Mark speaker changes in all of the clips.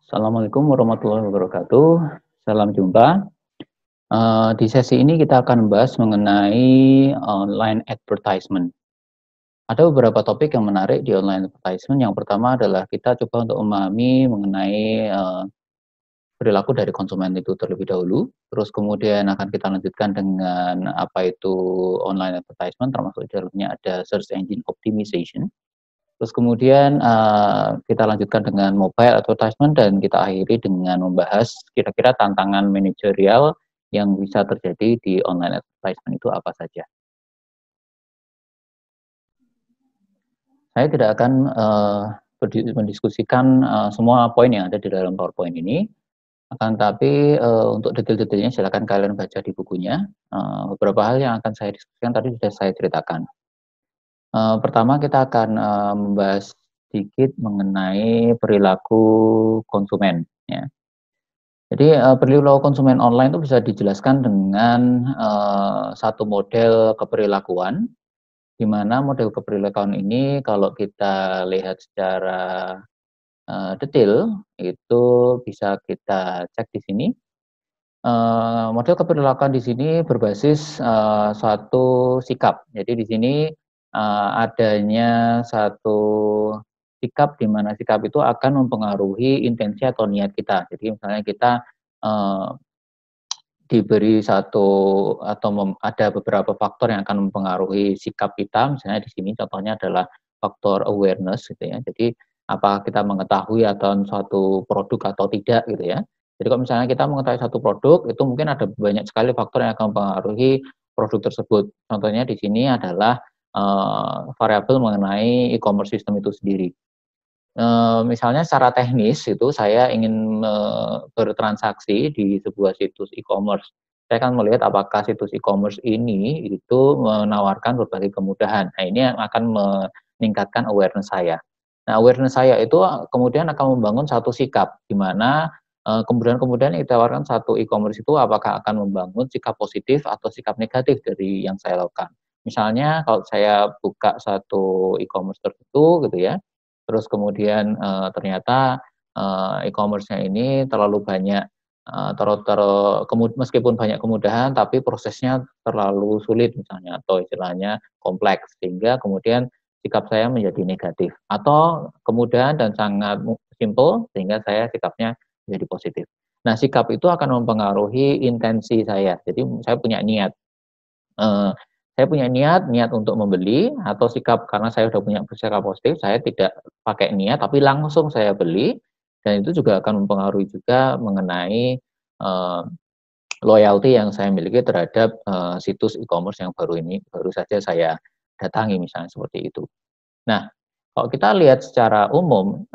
Speaker 1: Assalamualaikum warahmatullahi wabarakatuh. Salam jumpa. Di sesi ini kita akan membahas mengenai online advertisement. Ada beberapa topik yang menarik di online advertisement. Yang pertama adalah kita coba untuk memahami mengenai perilaku dari konsumen itu terlebih dahulu. Terus kemudian akan kita lanjutkan dengan apa itu online advertisement, termasuk di dalamnya ada search engine optimization. Terus kemudian kita lanjutkan dengan mobile advertisement dan kita akhiri dengan membahas kira-kira tantangan manajerial yang bisa terjadi di online advertisement itu apa saja. Saya tidak akan mendiskusikan semua poin yang ada di dalam PowerPoint ini, akan tapi untuk detail-detailnya silakan kalian baca di bukunya. Beberapa hal yang akan saya diskusikan tadi sudah saya ceritakan. Pertama kita akan membahas sedikit mengenai perilaku konsumen, ya. Jadi, perilaku konsumen online itu bisa dijelaskan dengan satu model keperilakuan, di mana model keperilakuan ini kalau kita lihat secara detail, itu bisa kita cek di sini. Model keperilakuan di sini berbasis suatu sikap. Jadi di sini adanya satu sikap di mana sikap itu akan mempengaruhi intensi atau niat kita. Jadi misalnya kita eh, diberi satu atau ada beberapa faktor yang akan mempengaruhi sikap kita. Misalnya di sini contohnya adalah faktor awareness gitu ya. Jadi apakah kita mengetahui atau suatu produk atau tidak gitu ya. Jadi kalau misalnya kita mengetahui satu produk itu mungkin ada banyak sekali faktor yang akan mempengaruhi produk tersebut. Contohnya di sini adalah variabel mengenai e-commerce system itu sendiri. Misalnya secara teknis itu saya ingin bertransaksi di sebuah situs e-commerce. Saya akan melihat apakah situs e-commerce ini itu menawarkan berbagai kemudahan. Nah, ini yang akan meningkatkan awareness saya. Nah, awareness saya itu kemudian akan membangun satu sikap, di mana kemudahan-kemudahan yang ditawarkan satu e-commerce itu apakah akan membangun sikap positif atau sikap negatif dari yang saya lakukan. Misalnya kalau saya buka satu e-commerce tertentu gitu ya, terus kemudian ternyata e-commerce-nya ini terlalu banyak meskipun banyak kemudahan tapi prosesnya terlalu sulit misalnya atau istilahnya kompleks sehingga kemudian sikap saya menjadi negatif atau kemudahan dan sangat simple sehingga saya sikapnya menjadi positif. Nah, sikap itu akan mempengaruhi intensi saya. Jadi saya punya niat. Saya punya niat untuk membeli atau sikap karena saya sudah punya sikap positif, saya tidak pakai niat tapi langsung saya beli dan itu juga akan mempengaruhi juga mengenai, loyalty yang saya miliki terhadap, situs e-commerce yang baru saja saya datangi misalnya seperti itu. Nah, kalau kita lihat secara umum,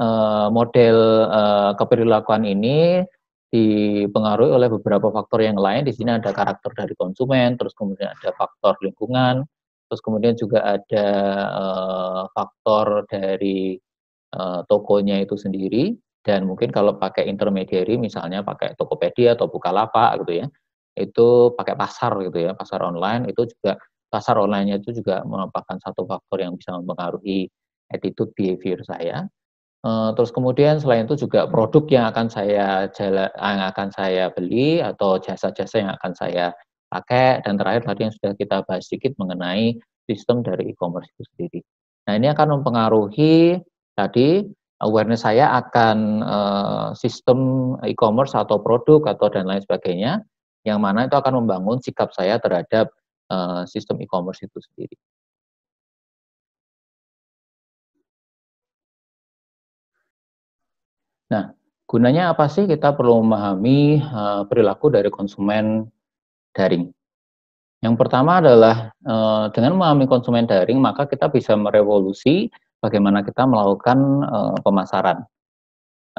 Speaker 1: model, keperilakuan ini dipengaruhi oleh beberapa faktor yang lain. Di sini ada karakter dari konsumen, terus kemudian ada faktor lingkungan, terus kemudian juga ada, faktor dari, tokonya itu sendiri, dan mungkin kalau pakai intermediary misalnya pakai Tokopedia atau Bukalapak gitu ya, itu pakai pasar gitu ya, pasar online itu juga pasar online-nya itu juga merupakan satu faktor yang bisa mempengaruhi attitude behavior saya. Terus kemudian selain itu juga produk yang akan saya beli atau jasa-jasa yang akan saya pakai dan terakhir tadi yang sudah kita bahas sedikit mengenai sistem dari e-commerce itu sendiri. Nah, ini akan mempengaruhi tadi awareness saya akan, sistem e-commerce atau produk atau dan lain sebagainya, yang mana itu akan membangun sikap saya terhadap, sistem e-commerce itu sendiri. Nah, gunanya apa sih kita perlu memahami, perilaku dari konsumen daring? Yang pertama adalah, dengan memahami konsumen daring, maka kita bisa merevolusi bagaimana kita melakukan, pemasaran.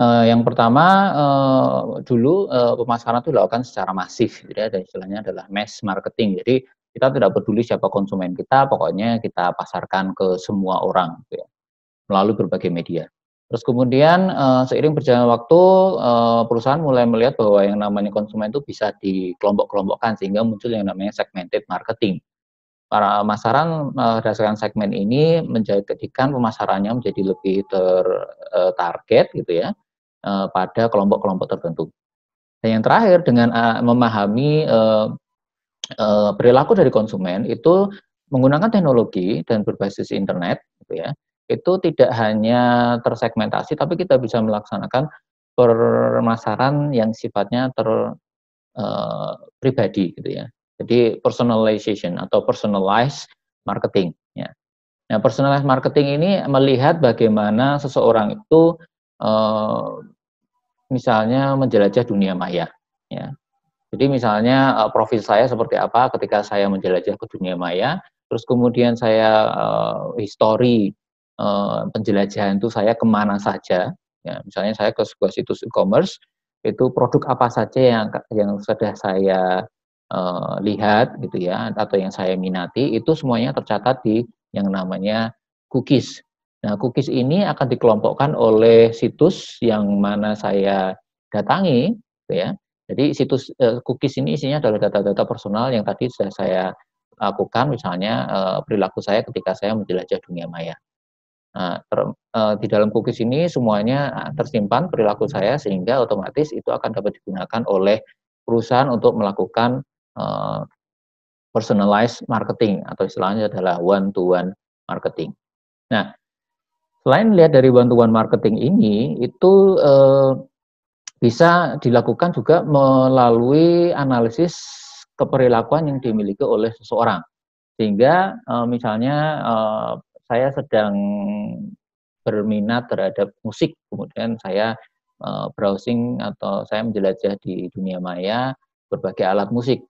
Speaker 1: Yang pertama, dulu, pemasaran itu dilakukan secara masif, jadi ada istilahnya adalah mass marketing. Jadi kita tidak peduli siapa konsumen kita, pokoknya kita pasarkan ke semua orang gitu ya, melalui berbagai media. Terus kemudian, seiring berjalannya waktu, perusahaan mulai melihat bahwa yang namanya konsumen itu bisa dikelompok-kelompokkan sehingga muncul yang namanya segmented marketing. Para pemasaran, berdasarkan segmen ini menjadikan pemasarannya menjadi lebih target gitu ya, pada kelompok-kelompok tertentu. Dan yang terakhir dengan memahami perilaku dari konsumen itu menggunakan teknologi dan berbasis internet, gitu ya, itu tidak hanya tersegmentasi, tapi kita bisa melaksanakan pemasaran yang sifatnya pribadi, gitu ya. Jadi personalization atau personalized marketing, ya. Nah, personalized marketing ini melihat bagaimana seseorang itu misalnya menjelajah dunia maya, ya. Jadi misalnya profil saya seperti apa ketika saya menjelajah ke dunia maya, terus kemudian saya histori penjelajahan itu saya kemana saja, ya. Misalnya saya ke sebuah situs e-commerce, itu produk apa saja yang sudah saya lihat gitu ya, atau yang saya minati, itu semuanya tercatat di yang namanya cookies. Nah, cookies ini akan dikelompokkan oleh situs yang mana saya datangi, gitu ya. Jadi situs cookies ini isinya adalah data-data personal yang tadi sudah saya lakukan, misalnya perilaku saya ketika saya menjelajah dunia maya. Nah, di dalam cookies ini semuanya tersimpan perilaku saya sehingga otomatis itu akan dapat digunakan oleh perusahaan untuk melakukan personalized marketing atau istilahnya adalah one to one marketing. Nah, selain lihat dari one to one marketing ini, itu bisa dilakukan juga melalui analisis keperilakuan yang dimiliki oleh seseorang. Sehingga misalnya saya sedang berminat terhadap musik, kemudian saya browsing atau saya menjelajah di dunia maya berbagai alat musik.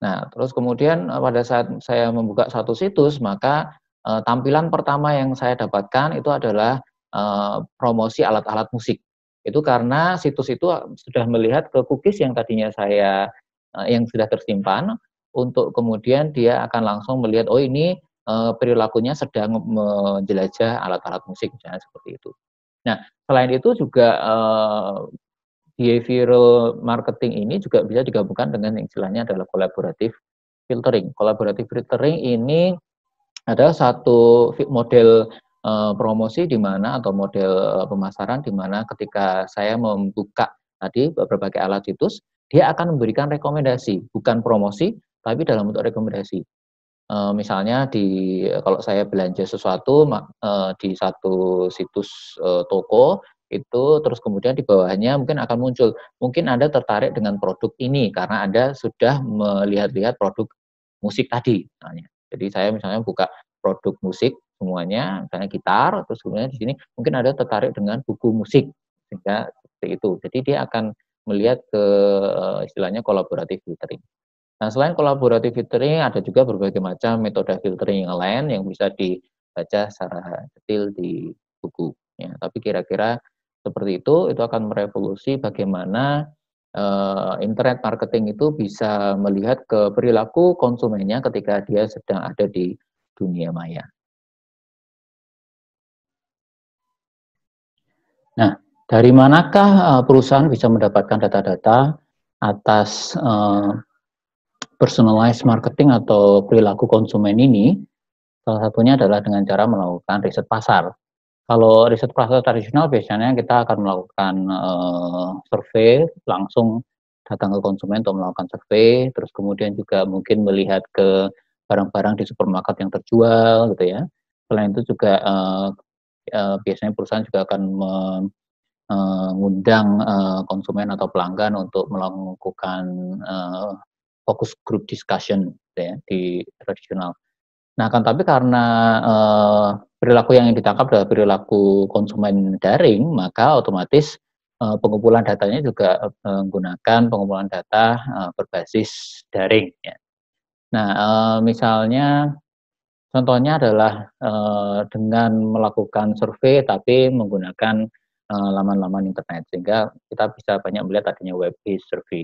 Speaker 1: Nah, terus kemudian pada saat saya membuka satu situs, maka tampilan pertama yang saya dapatkan itu adalah promosi alat-alat musik. Itu karena situs itu sudah melihat ke cookies yang tadinya saya yang sudah tersimpan, untuk kemudian dia akan langsung melihat, oh ini perilakunya sedang menjelajah alat-alat musik, misalnya seperti itu. Nah, selain itu juga behavioral marketing ini juga bisa digabungkan dengan yang istilahnya adalah collaborative filtering. Collaborative filtering ini adalah satu model promosi di mana atau model pemasaran di mana ketika saya membuka tadi berbagai alat situs, dia akan memberikan rekomendasi, bukan promosi, tapi dalam bentuk rekomendasi. Misalnya kalau saya belanja sesuatu di satu situs toko itu, terus kemudian di bawahnya mungkin akan muncul, mungkin Anda tertarik dengan produk ini karena Anda sudah melihat-lihat produk musik tadi misalnya. Jadi saya misalnya buka produk musik semuanya, misalnya gitar, terus kemudian di sini mungkin Anda tertarik dengan buku musik, sehingga seperti itu. Jadi dia akan melihat ke istilahnya collaborative filtering. Nah, selain collaborative filtering, ada juga berbagai macam metode filtering yang lain yang bisa dibaca secara detail di buku. Ya, tapi kira-kira seperti itu akan merevolusi bagaimana internet marketing itu bisa melihat ke perilaku konsumennya ketika dia sedang ada di dunia maya. Nah, dari manakah perusahaan bisa mendapatkan data-data atas personalized marketing atau perilaku konsumen ini? Salah satunya adalah dengan cara melakukan riset pasar. Kalau riset pasar tradisional biasanya kita akan melakukan survei, langsung datang ke konsumen untuk melakukan survei, terus kemudian juga mungkin melihat ke barang-barang di supermarket yang terjual gitu ya. Selain itu juga biasanya perusahaan juga akan mengundang konsumen atau pelanggan untuk melakukan focus group discussion gitu ya, di tradisional. Nah, kan tapi karena perilaku yang ditangkap adalah perilaku konsumen daring, maka otomatis pengumpulan datanya juga menggunakan pengumpulan data berbasis daring ya. Nah, misalnya contohnya adalah dengan melakukan survei tapi menggunakan laman-laman internet, sehingga kita bisa banyak melihat adanya web based survey.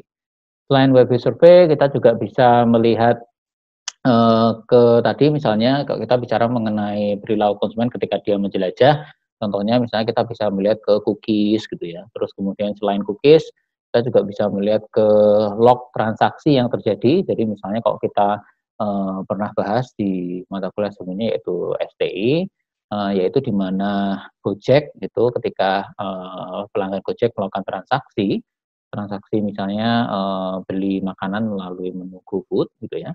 Speaker 1: Selain web based survey, kita juga bisa melihat ke tadi misalnya kalau kita bicara mengenai perilaku konsumen ketika dia menjelajah, contohnya misalnya kita bisa melihat ke cookies gitu ya. Terus kemudian selain cookies, kita juga bisa melihat ke log transaksi yang terjadi. Jadi misalnya kalau kita pernah bahas di mata kuliah sebelumnya yaitu STI. yaitu di mana Gojek itu ketika pelanggan Gojek melakukan transaksi misalnya beli makanan melalui menu GoFood gitu ya,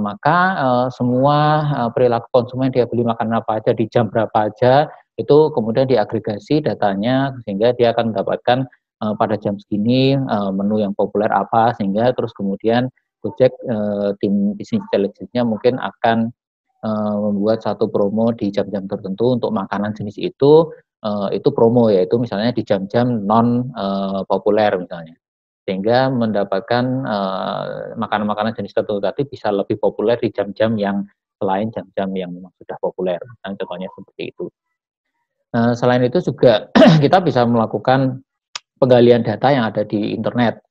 Speaker 1: maka semua perilaku konsumen dia beli makanan apa aja di jam berapa aja itu kemudian diagregasi datanya sehingga dia akan mendapatkan pada jam segini menu yang populer apa, sehingga terus kemudian Gojek tim bisnis intelligence-nya mungkin akan membuat satu promo di jam-jam tertentu untuk makanan jenis itu promo, yaitu misalnya di jam-jam non populer misalnya. Sehingga mendapatkan makanan-makanan jenis tertentu tadi bisa lebih populer di jam-jam yang selain jam-jam yang memang sudah populer. Nah, contohnya seperti itu. Selain itu juga kita bisa melakukan penggalian data yang ada di internet.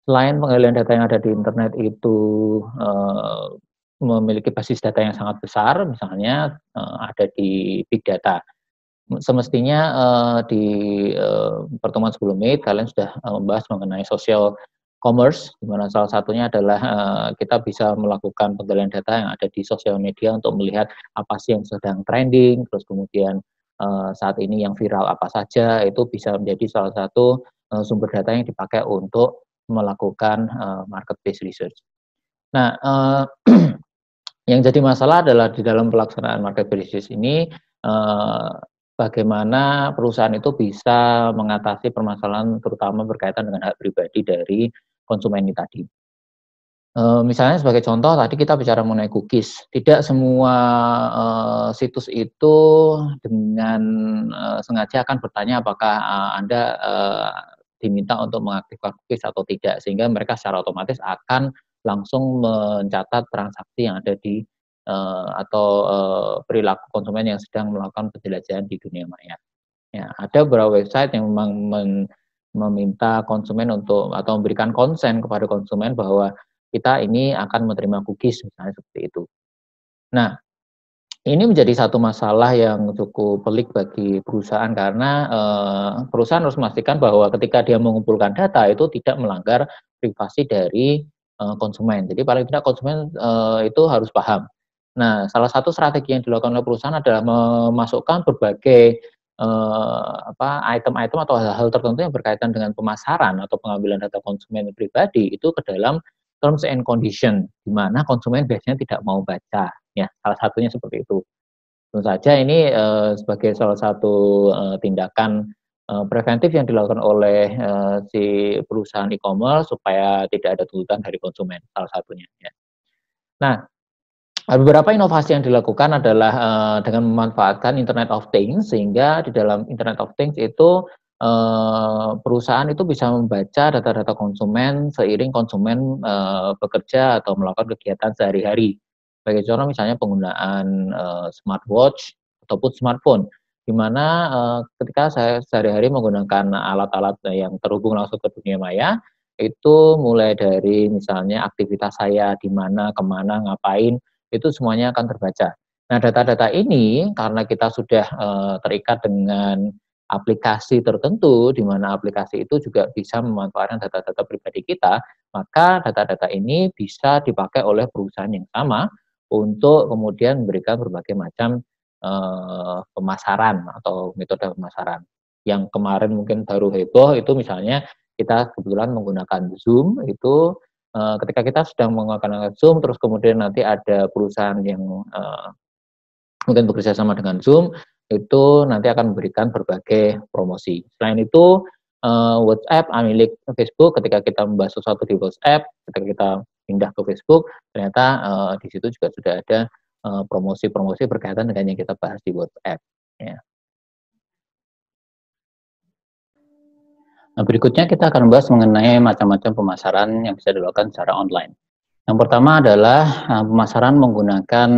Speaker 1: Selain penggalian data yang ada di internet itu memiliki basis data yang sangat besar, misalnya ada di big data. Semestinya di pertemuan sebelumnya kalian sudah membahas mengenai social commerce, di mana salah satunya adalah kita bisa melakukan penggalian data yang ada di sosial media untuk melihat apa sih yang sedang trending, terus kemudian saat ini yang viral apa saja, itu bisa menjadi salah satu sumber data yang dipakai untuk melakukan market-based research. Nah, yang jadi masalah adalah di dalam pelaksanaan market-based research ini, bagaimana perusahaan itu bisa mengatasi permasalahan terutama berkaitan dengan hak pribadi dari konsumen ini tadi. Misalnya sebagai contoh tadi kita bicara mengenai cookies, tidak semua situs itu dengan sengaja akan bertanya apakah Anda diminta untuk mengaktifkan cookies atau tidak, sehingga mereka secara otomatis akan langsung mencatat transaksi yang ada di perilaku konsumen yang sedang melakukan penjelajahan di dunia maya. Ya, ada beberapa website yang memang meminta konsumen untuk atau memberikan konsen kepada konsumen bahwa kita ini akan menerima cookies misalnya seperti itu. Nah, ini menjadi satu masalah yang cukup pelik bagi perusahaan karena perusahaan harus memastikan bahwa ketika dia mengumpulkan data itu tidak melanggar privasi dari konsumen. Jadi paling tidak konsumen itu harus paham. Nah, salah satu strategi yang dilakukan oleh perusahaan adalah memasukkan berbagai item-item atau hal-hal tertentu yang berkaitan dengan pemasaran atau pengambilan data konsumen pribadi itu ke dalam terms and condition, di mana konsumen biasanya tidak mau baca. Ya, salah satunya seperti itu. Tentu saja ini sebagai salah satu tindakan preventif yang dilakukan oleh si perusahaan e-commerce supaya tidak ada tuntutan dari konsumen, salah satunya. Ya. Nah, beberapa inovasi yang dilakukan adalah dengan memanfaatkan Internet of Things, sehingga di dalam Internet of Things itu perusahaan itu bisa membaca data-data konsumen seiring konsumen bekerja atau melakukan kegiatan sehari-hari. Sebagai contoh misalnya penggunaan smartwatch ataupun smartphone, di mana ketika saya sehari-hari menggunakan alat-alat yang terhubung langsung ke dunia maya, itu mulai dari misalnya aktivitas saya di mana, kemana, ngapain, itu semuanya akan terbaca. Nah, data-data ini karena kita sudah terikat dengan aplikasi tertentu, di mana aplikasi itu juga bisa memanfaatkan data-data pribadi kita, maka data-data ini bisa dipakai oleh perusahaan yang sama untuk kemudian memberikan berbagai macam pemasaran atau metode pemasaran. Yang kemarin mungkin baru heboh itu misalnya kita kebetulan menggunakan Zoom itu. Ketika kita sedang menggunakan Zoom, terus kemudian nanti ada perusahaan yang mungkin bekerja sama dengan Zoom, itu nanti akan memberikan berbagai promosi. Selain itu, WhatsApp milik Facebook, ketika kita membahas sesuatu di WhatsApp, ketika kita pindah ke Facebook, ternyata di situ juga sudah ada promosi-promosi berkaitan dengan yang kita bahas di WhatsApp. Ya. Nah, berikutnya kita akan membahas mengenai macam-macam pemasaran yang bisa dilakukan secara online. Yang pertama adalah pemasaran menggunakan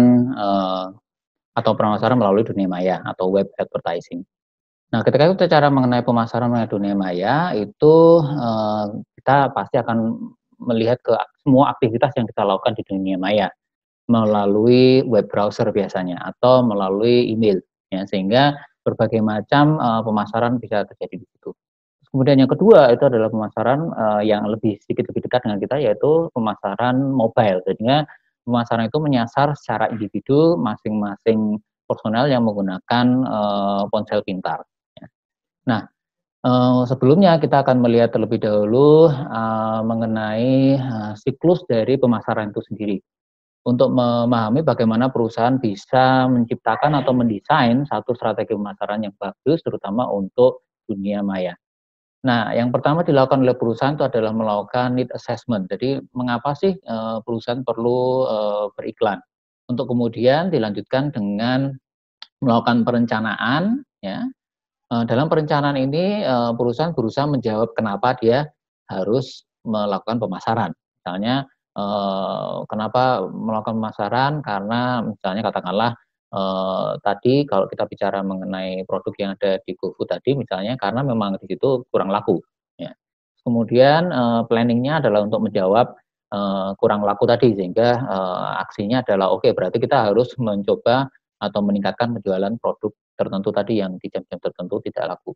Speaker 1: atau pemasaran melalui dunia maya atau web advertising. Nah, ketika kita bicara mengenai pemasaran melalui dunia maya, itu kita pasti akan melihat ke semua aktivitas yang kita lakukan di dunia maya melalui web browser biasanya atau melalui email, ya, sehingga berbagai macam pemasaran bisa terjadi di situ. Kemudian yang kedua itu adalah pemasaran yang sedikit lebih dekat dengan kita, yaitu pemasaran mobile. Jadinya pemasaran itu menyasar secara individu masing-masing personel yang menggunakan ponsel pintar. Ya. Nah, sebelumnya kita akan melihat terlebih dahulu mengenai siklus dari pemasaran itu sendiri. Untuk memahami bagaimana perusahaan bisa menciptakan atau mendesain satu strategi pemasaran yang bagus, terutama untuk dunia maya. Nah, yang pertama dilakukan oleh perusahaan itu adalah melakukan need assessment. Jadi, mengapa sih perusahaan perlu beriklan? Untuk kemudian dilanjutkan dengan melakukan perencanaan, ya. Dalam perencanaan ini perusahaan berusaha menjawab kenapa dia harus melakukan pemasaran. Misalnya, kenapa melakukan pemasaran, karena misalnya katakanlah, tadi kalau kita bicara mengenai produk yang ada di GoFood tadi misalnya karena memang di situ kurang laku, ya. Kemudian, planning-nya adalah untuk menjawab, kurang laku tadi sehingga, aksinya adalah oke berarti kita harus mencoba atau meningkatkan penjualan produk tertentu tadi yang di jam-jam tertentu tidak laku.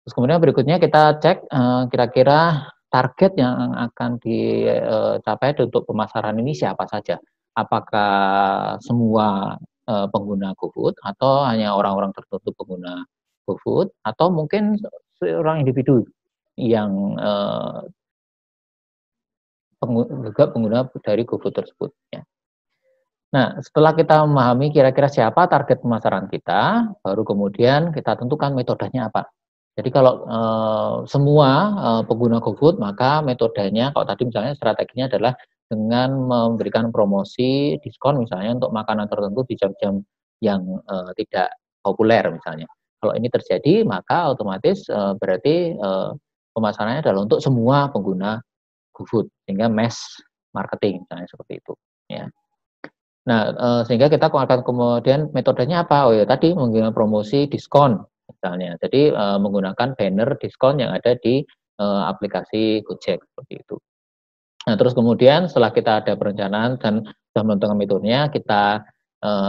Speaker 1: Terus kemudian berikutnya kita cek, kira-kira target yang akan dicapai untuk pemasaran ini siapa saja? Apakah semua, pengguna GoFood atau hanya orang-orang tertentu pengguna GoFood atau mungkin seorang individu yang, juga pengguna dari GoFood tersebut, ya. Nah, setelah kita memahami kira-kira siapa target pemasaran kita, baru kemudian kita tentukan metodenya apa. Jadi kalau, semua, pengguna GoFood, maka metodenya kalau tadi misalnya strateginya adalah dengan memberikan promosi, diskon misalnya untuk makanan tertentu di jam-jam yang, tidak populer misalnya. Kalau ini terjadi, maka otomatis, berarti, pemasarannya adalah untuk semua pengguna GoFood, sehingga mass marketing misalnya seperti itu, ya. Nah, sehingga kita akan kemudian metodenya apa? Oh ya tadi menggunakan promosi diskon misalnya. Jadi, menggunakan banner diskon yang ada di, aplikasi Gojek seperti itu. Nah, terus kemudian setelah kita ada perencanaan dan sudah menentukan metodenya, kita,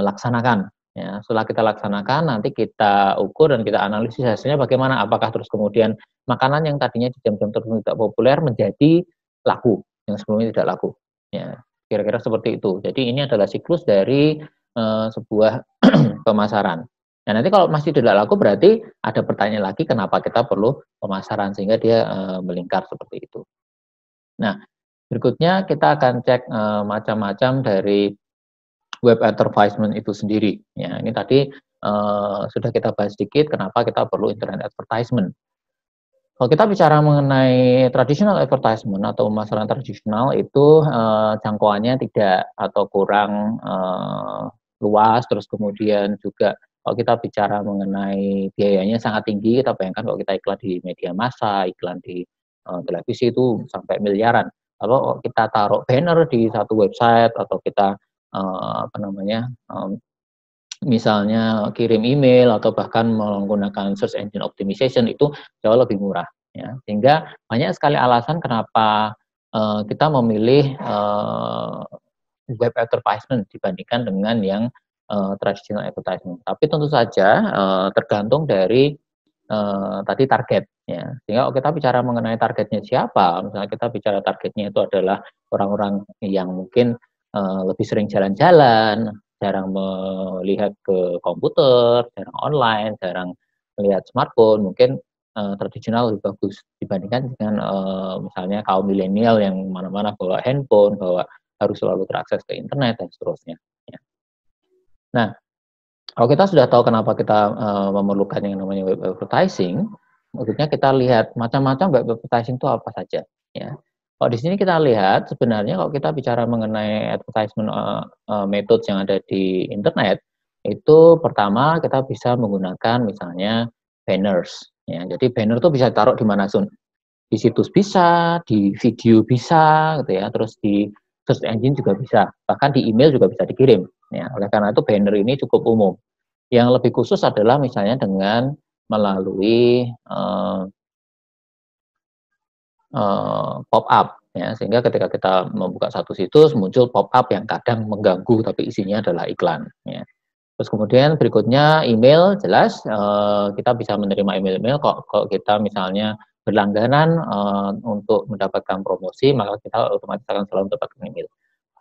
Speaker 1: laksanakan, ya. Setelah kita laksanakan, nanti kita ukur dan kita analisis hasilnya bagaimana. Apakah terus kemudian makanan yang tadinya di jam-jam tertentu tidak populer menjadi laku, yang sebelumnya tidak laku, ya. Kira-kira seperti itu. Jadi ini adalah siklus dari, sebuah pemasaran. Nah, nanti kalau masih tidak laku berarti ada pertanyaan lagi kenapa kita perlu pemasaran sehingga dia, melingkar seperti itu. Nah, berikutnya kita akan cek, macam-macam dari web advertisement itu sendiri, ya. Ini tadi, sudah kita bahas sedikit kenapa kita perlu internet advertisement. Kalau kita bicara mengenai traditional advertisement atau pemasaran tradisional itu, jangkauannya tidak atau kurang, luas, terus kemudian juga kalau kita bicara mengenai biayanya sangat tinggi, kita bayangkan kalau kita iklan di media massa, iklan di, televisi itu sampai miliaran. Kalau kita taruh banner di satu website atau kita, apa namanya, misalnya kirim email atau bahkan menggunakan search engine optimization itu jauh lebih murah, ya. Sehingga banyak sekali alasan kenapa, kita memilih, web advertisement dibandingkan dengan yang, traditional advertisement. Tapi tentu saja, tergantung dari, tadi target, ya. Sehingga kalau kita bicara mengenai targetnya siapa, misalnya kita bicara targetnya itu adalah orang-orang yang mungkin, lebih sering jalan-jalan, jarang melihat ke komputer, jarang online, jarang melihat smartphone, mungkin, tradisional lebih bagus dibandingkan dengan, misalnya kaum milenial yang mana-mana bawa handphone, harus selalu terakses ke internet dan seterusnya, ya. Nah, kalau kita sudah tahu kenapa kita, memerlukan yang namanya web advertising, maksudnya kita lihat macam-macam web advertising itu apa saja, ya. Kalau di sini kita lihat sebenarnya kalau kita bicara mengenai advertisement, methods yang ada di internet, itu pertama kita bisa menggunakan misalnya banners, ya. Jadi banner itu bisa taruh di mana pun, di situs bisa, di video bisa gitu ya, terus di search engine juga bisa, bahkan di email juga bisa dikirim, ya. Oleh karena itu banner ini cukup umum. Yang lebih khusus adalah misalnya dengan melalui, pop-up, ya, sehingga ketika kita membuka satu situs muncul pop-up yang kadang mengganggu tapi isinya adalah iklan, ya. Terus kemudian berikutnya email jelas, kita bisa menerima email-email kalau kita misalnya berlangganan, untuk mendapatkan promosi maka kita otomatis akan selalu mendapatkan email.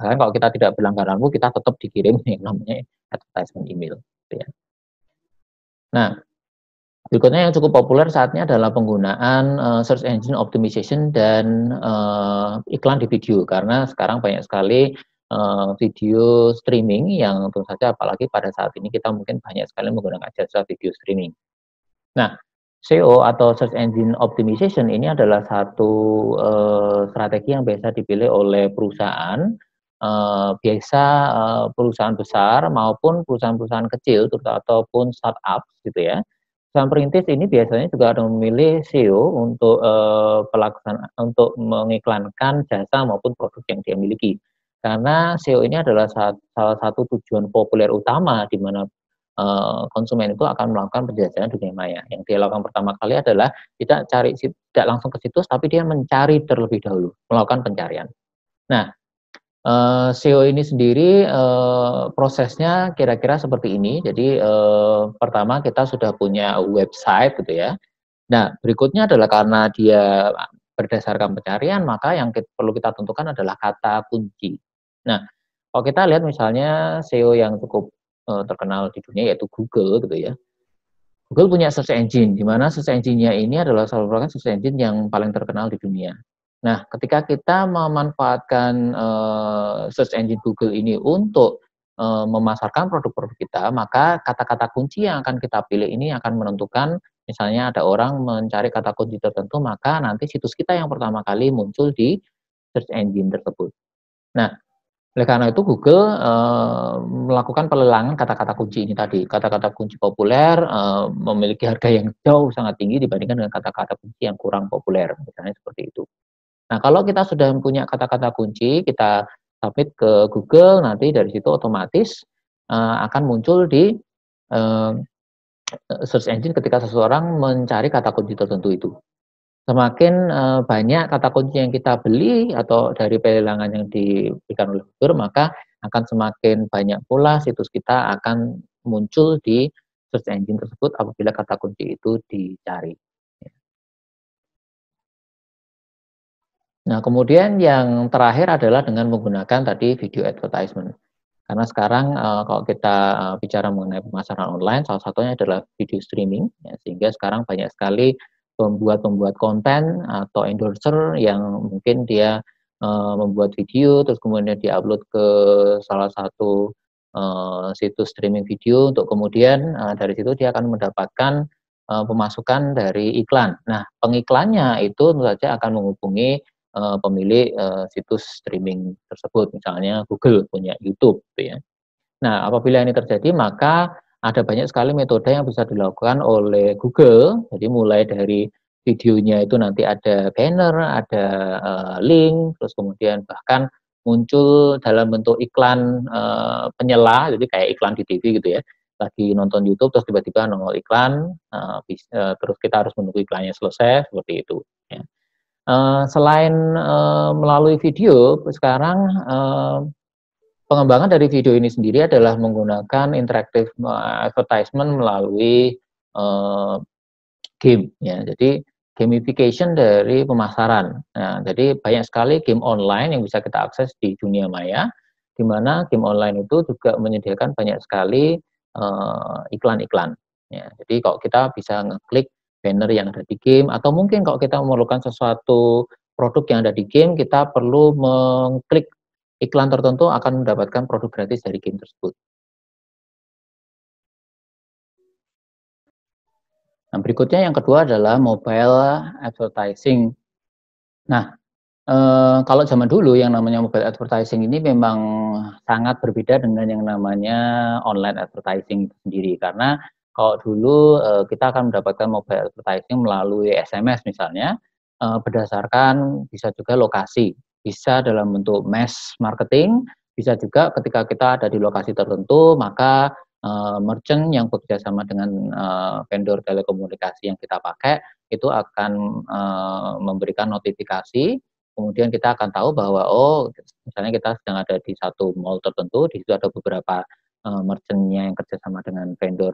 Speaker 1: Bahkan kalau kita tidak berlangganan pun kita tetap dikirim yang namanya advertisement email. gitu ya. Nah, berikutnya yang cukup populer saat ini adalah penggunaan, search engine optimization dan, iklan di video. Karena sekarang banyak sekali, video streaming yang tentu saja apalagi pada saat ini kita mungkin banyak sekali menggunakan jasa video streaming. Nah, SEO atau search engine optimization ini adalah satu, strategi yang biasa dipilih oleh perusahaan, biasa, perusahaan besar maupun perusahaan-perusahaan kecil ataupun startup gitu ya. Perusahaan perintis ini biasanya juga ada memilih SEO untuk, untuk mengiklankan jasa maupun produk yang dia miliki. Karena SEO ini adalah salah satu tujuan populer utama di mana konsumen itu akan melakukan penjelajahan dunia maya. Yang dia lakukan pertama kali adalah tidak langsung ke situs, tapi dia mencari terlebih dahulu, melakukan pencarian. Nah, SEO ini sendiri, prosesnya kira-kira seperti ini. Jadi, pertama kita sudah punya website gitu ya. Nah, berikutnya adalah karena dia berdasarkan pencarian, maka yang perlu kita tentukan adalah kata kunci. Nah, kalau kita lihat misalnya SEO yang cukup, terkenal di dunia yaitu Google gitu ya. Google punya search engine, di mana search engine-nya ini adalah merupakan search engine yang paling terkenal di dunia. Nah, ketika kita memanfaatkan, search engine Google ini untuk, memasarkan produk-produk kita, maka kata-kata kunci yang akan kita pilih ini akan menentukan misalnya ada orang mencari kata kunci tertentu, maka nanti situs kita yang pertama kali muncul di search engine tersebut. Nah, oleh karena itu Google, melakukan pelelangan kata-kata kunci ini tadi. Kata-kata kunci populer, memiliki harga yang jauh sangat tinggi dibandingkan dengan kata-kata kunci yang kurang populer, misalnya seperti itu. Nah, kalau kita sudah punya kata-kata kunci, kita submit ke Google, nanti dari situ otomatis, akan muncul di, eee, search engine ketika seseorang mencari kata kunci tertentu itu. Semakin, banyak kata kunci yang kita beli atau dari pelelangan yang diberikan oleh Google, maka akan semakin banyak pula situs kita akan muncul di search engine tersebut apabila kata kunci itu dicari. Nah, kemudian yang terakhir adalah dengan menggunakan tadi video advertisement. Karena sekarang, kalau kita, bicara mengenai pemasaran online, salah satunya adalah video streaming, ya, sehingga sekarang banyak sekali pembuat-pembuat konten atau endorser yang mungkin dia, membuat video, terus kemudian dia-upload ke salah satu, situs streaming video untuk kemudian, dari situ dia akan mendapatkan, pemasukan dari iklan. Nah, pengiklannya itu tentu saja akan menghubungi, pemilik, situs streaming tersebut, misalnya Google punya YouTube, gitu ya. Nah, apabila ini terjadi, maka ada banyak sekali metode yang bisa dilakukan oleh Google. Jadi mulai dari videonya itu nanti ada banner, ada, link, terus kemudian bahkan muncul dalam bentuk iklan, penyela, jadi kayak iklan di TV gitu ya. Lagi nonton YouTube terus tiba-tiba nongol iklan, terus kita harus menunggu iklannya selesai, seperti itu, ya. Selain, melalui video, sekarang, pengembangan dari video ini sendiri adalah menggunakan interaktif, advertisement melalui, game ya. Jadi gamification dari pemasaran. Nah, jadi banyak sekali game online yang bisa kita akses di dunia maya, di mana game online itu juga menyediakan banyak sekali, iklan-iklan, ya. Jadi kalau kita bisa ngeklik banner yang ada di game atau mungkin kalau kita memerlukan sesuatu produk yang ada di game, kita perlu mengklik iklan tertentu akan mendapatkan produk gratis dari game tersebut. Nah, berikutnya yang kedua adalah mobile advertising. Nah, kalau zaman dulu yang namanya mobile advertising ini memang sangat berbeda dengan yang namanya online advertising itu sendiri. Karena kalau dulu, kita akan mendapatkan mobile advertising melalui SMS misalnya, berdasarkan bisa juga lokasi, bisa dalam bentuk mass marketing, bisa juga ketika kita ada di lokasi tertentu, maka, merchant yang bekerja sama dengan, vendor telekomunikasi yang kita pakai, itu akan, memberikan notifikasi. Kemudian kita akan tahu bahwa, oh, misalnya kita sedang ada di satu mall tertentu, di situ ada beberapa, merchant-nya yang kerjasama dengan vendor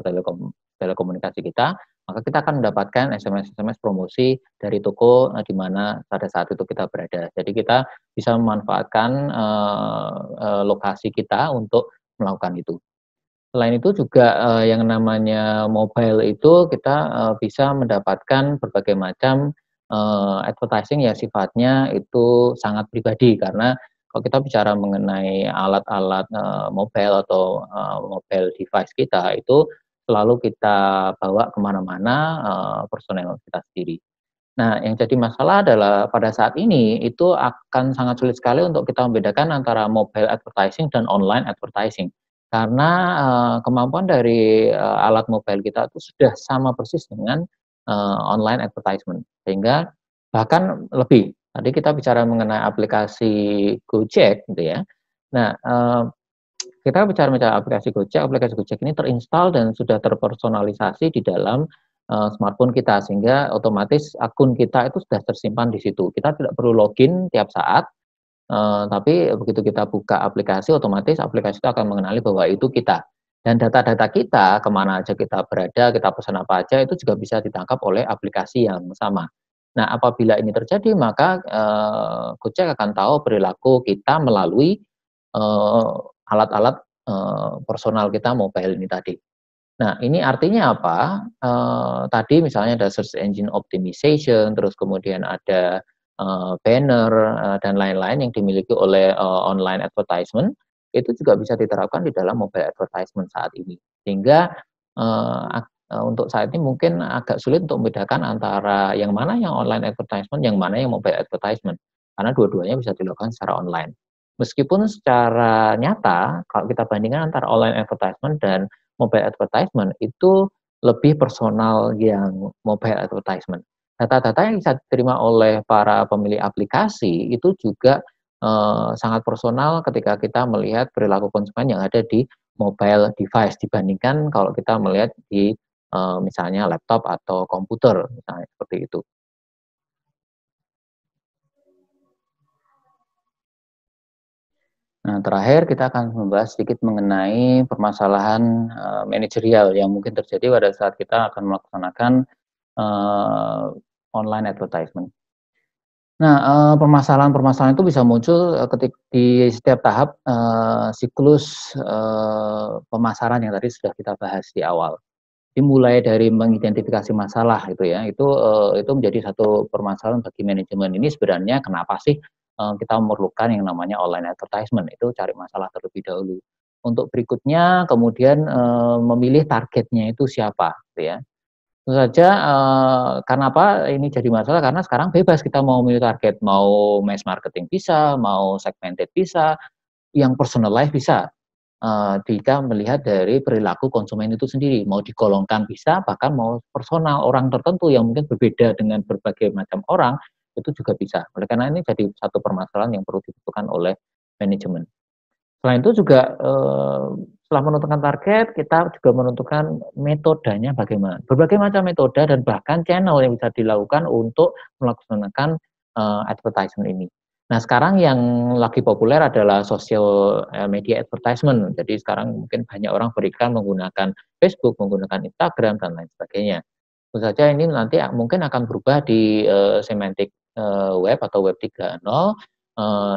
Speaker 1: telekomunikasi kita, maka kita akan mendapatkan SMS-SMS promosi dari toko, di mana pada saat itu kita berada. Jadi kita bisa memanfaatkan, lokasi kita untuk melakukan itu. Selain itu juga, yang namanya mobile itu kita, bisa mendapatkan berbagai macam, advertising yang sifatnya itu sangat pribadi. Karena kalau kita bicara mengenai alat-alat, mobile atau, mobile device kita, itu selalu kita bawa kemana mana, personel kita sendiri. Nah, yang jadi masalah adalah pada saat ini itu akan sangat sulit sekali untuk kita membedakan antara mobile advertising dan online advertising. Karena, kemampuan dari, alat mobile kita itu sudah sama persis dengan, online advertisement. Sehingga bahkan lebih, tadi kita bicara mengenai aplikasi Gojek gitu ya. Nah, kita bicara bicara aplikasi Gojek ini terinstall dan sudah terpersonalisasi di dalam, smartphone kita, sehingga otomatis akun kita itu sudah tersimpan di situ. Kita tidak perlu login tiap saat, tapi begitu kita buka aplikasi, otomatis aplikasi itu akan mengenali bahwa itu kita. Dan data-data kita, kemana aja kita berada, kita pesan apa aja, itu juga bisa ditangkap oleh aplikasi yang sama. Nah, apabila ini terjadi, maka, Gojek akan tahu perilaku kita melalui, eee, alat-alat, personal kita mobile ini tadi. Nah, ini artinya apa? Tadi misalnya ada search engine optimization, terus kemudian ada, banner, dan lain-lain yang dimiliki oleh, online advertisement, itu juga bisa diterapkan di dalam mobile advertisement saat ini. Sehingga, untuk saat ini mungkin agak sulit untuk membedakan antara yang mana yang online advertisement, yang mana yang mobile advertisement. Karena dua-duanya bisa dilakukan secara online. Meskipun secara nyata, kalau kita bandingkan antara online advertisement dan mobile advertisement itu lebih personal yang mobile advertisement. Data-data yang bisa diterima oleh para pemilik aplikasi itu juga, sangat personal ketika kita melihat perilaku konsumen yang ada di mobile device dibandingkan kalau kita melihat di, misalnya laptop atau komputer, misalnya seperti itu. Nah, terakhir kita akan membahas sedikit mengenai permasalahan, manajerial yang mungkin terjadi pada saat kita akan melaksanakan, eee, online advertisement. Nah, permasalahan-permasalahan itu bisa muncul, di setiap tahap, siklus, pemasaran yang tadi sudah kita bahas di awal. Dimulai dari mengidentifikasi masalah itu ya, itu menjadi satu permasalahan bagi manajemen. Ini sebenarnya kenapa sih, kita memerlukan yang namanya online advertisement, itu cari masalah terlebih dahulu. Untuk berikutnya kemudian, memilih targetnya itu siapa, gitu ya. Tentu saja, kenapa ini jadi masalah, karena sekarang bebas kita mau milih target, mau mass marketing bisa, mau segmented bisa, yang personalize bisa. Jika melihat dari perilaku konsumen itu sendiri, mau digolongkan bisa, bahkan mau personal, orang tertentu yang mungkin berbeda dengan berbagai macam orang, itu juga bisa. Oleh karena ini jadi satu permasalahan yang perlu dibutuhkan oleh manajemen. Selain itu juga, setelah menentukan target, kita juga menentukan metodenya bagaimana. Berbagai macam metode dan bahkan channel yang bisa dilakukan untuk melaksanakan, advertisement ini. Nah, sekarang yang lagi populer adalah social, media advertisement. Jadi sekarang mungkin banyak orang beriklan menggunakan Facebook, menggunakan Instagram, dan lain sebagainya. Tentu saja ini nanti mungkin akan berubah di, semantik, web atau Web 3.0,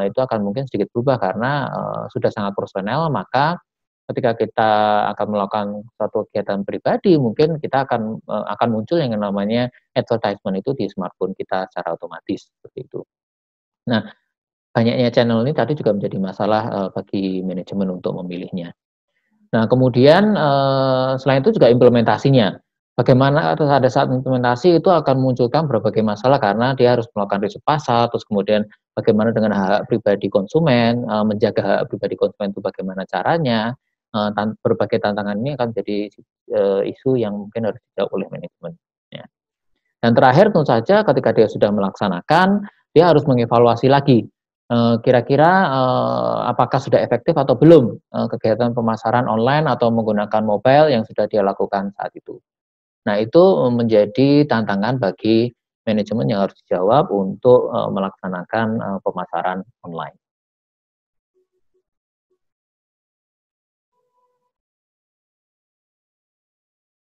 Speaker 1: itu akan mungkin sedikit berubah karena, sudah sangat personal, maka ketika kita akan melakukan suatu kegiatan pribadi, mungkin kita akan muncul yang namanya advertisement itu di smartphone kita secara otomatis, seperti itu. Nah, banyaknya channel ini tadi juga menjadi masalah, bagi manajemen untuk memilihnya. Nah, kemudian, selain itu juga implementasinya. Bagaimana pada saat implementasi itu akan memunculkan berbagai masalah karena dia harus melakukan riset pasar, terus kemudian bagaimana dengan hak-hak pribadi konsumen, menjaga hak pribadi konsumen itu bagaimana caranya, berbagai tantangan ini akan jadi, isu yang mungkin harus dijawab oleh manajemen, ya. Dan terakhir tentu saja ketika dia sudah melaksanakan, dia harus mengevaluasi lagi, kira-kira, apakah sudah efektif atau belum, kegiatan pemasaran online atau menggunakan mobile yang sudah dia lakukan saat itu. Nah, itu menjadi tantangan bagi manajemen yang harus dijawab untuk, melaksanakan, pemasaran online.